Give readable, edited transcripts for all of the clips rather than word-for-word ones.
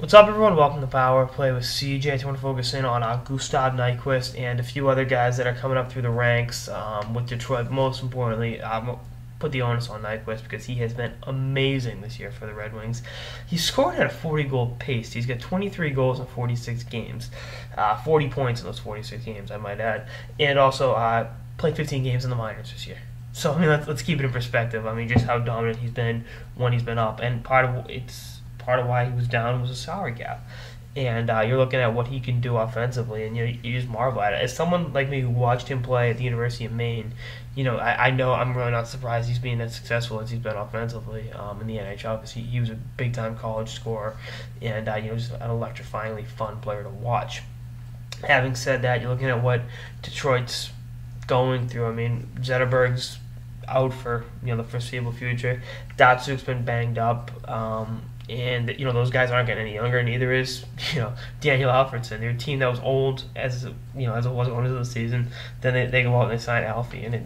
What's up, everyone? Welcome to Power Play with CJ. I want to focus in on Gustav Nyquist and a few other guys that are coming up through the ranks with Detroit. Most importantly, put the onus on Nyquist because he has been amazing this year for the Red Wings. He scored at a 40-goal pace. He's got 23 goals in 46 games, 40 points in those 46 games, I might add, and also played 15 games in the minors this year. So, I mean, let's keep it in perspective. I mean, just how dominant he's been when he's been up, and part of why he was down was a salary cap. And you're looking at what he can do offensively, and you just marvel at it. As someone like me who watched him play at the University of Maine, I know I'm really not surprised he's being as successful as he's been offensively in the NHL because he was a big-time college scorer and just an electrifyingly fun player to watch. Having said that, you're looking at what Detroit's going through. I mean, Zetterberg's out for the foreseeable future. Datsuk's been banged up. And those guys aren't getting any younger. Neither is Daniel Alfredsson. They're a team that was old as it was going into the season. Then they go out and they sign Alfie, and it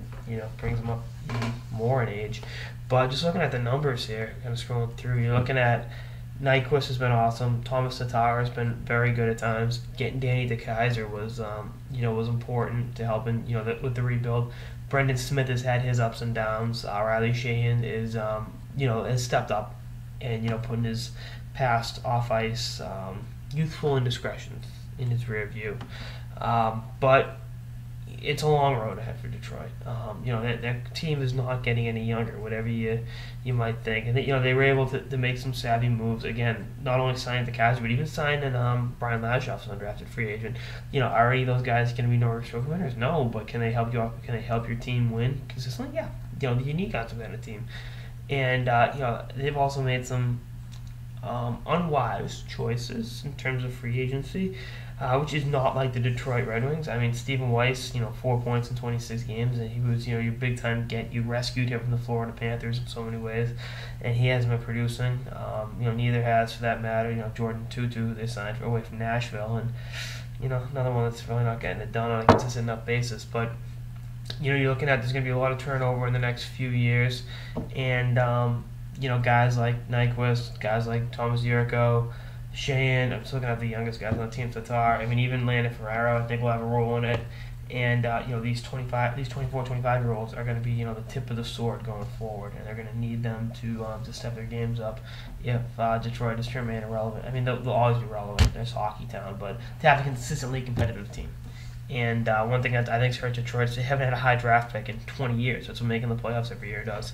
brings them up even more in age. But just looking at the numbers here, kind of scrolling through, you're looking at Nyquist has been awesome. Thomas Tatar has been very good at times. Getting Danny DeKeyser was was important to help with the rebuild. Brendan Smith has had his ups and downs. Riley Sheahan is has stepped up and putting his past off-ice youthful indiscretions in his rear view. But it's a long road ahead for Detroit. Their team is not getting any younger, whatever you might think. And they were able to make some savvy moves. Again, not only signing the Kaiser, but even signing Brian Lashoff's an undrafted free agent. Are any of those guys going to be Norris Trophy winners? No, but can they help you? Can they help your team win consistently? Yeah. The unique on the team. And they've also made some unwise choices in terms of free agency, which is not like the Detroit Red Wings. I mean, Stephen Weiss, 4 points in 26 games, and he was your big time get. You rescued him from the Florida Panthers in so many ways, and he hasn't been producing. Neither has, for that matter, Jordan Tutu, who they signed away from Nashville, and another one that's really not getting it done on a consistent enough basis, but. You're looking at there's going to be a lot of turnover in the next few years, and guys like Nyquist, guys like Thomas Yurko, Sheahan. I'm just looking at the youngest guys on the team, Tatar. I mean, even Landon Ferraro, I think will have a role in it. And these 24, 25-year-olds are going to be the tip of the sword going forward, and they're going to need them to step their games up if Detroit is to remain irrelevant. I mean, they'll always be relevant. There's hockey town, but to have a consistently competitive team. And one thing that I think has hurt Detroit is they haven't had a high draft pick in 20 years. That's what making the playoffs every year does.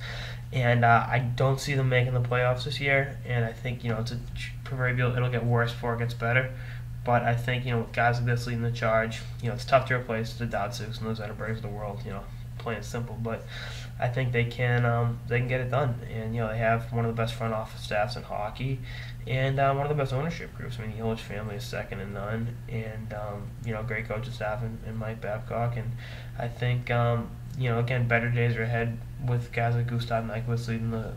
And I don't see them making the playoffs this year. And I think, it's a proverbial, it'll get worse before it gets better. But I think, with guys like this leading the charge, it's tough to replace the Datsuks and those Zetterbergs of the world, plain and simple. But I think they can get it done. And, they have one of the best front office staffs in hockey and one of the best ownership groups. I mean, the Ilitch family is second to none. And, great coaching staff and Mike Babcock. And I think, again, better days are ahead with guys like Gustav Nyquist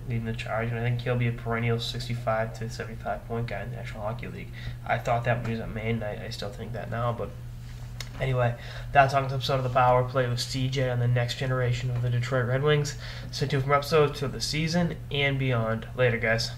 leading the charge. And I think he'll be a perennial 65 to 75 point guy in the National Hockey League. I thought that when he was at Maine. I still think that now, but anyway, that's on this episode of the Power Play with CJ on the next generation of the Detroit Red Wings. Stay tuned for episodes of the season and beyond. Later, guys.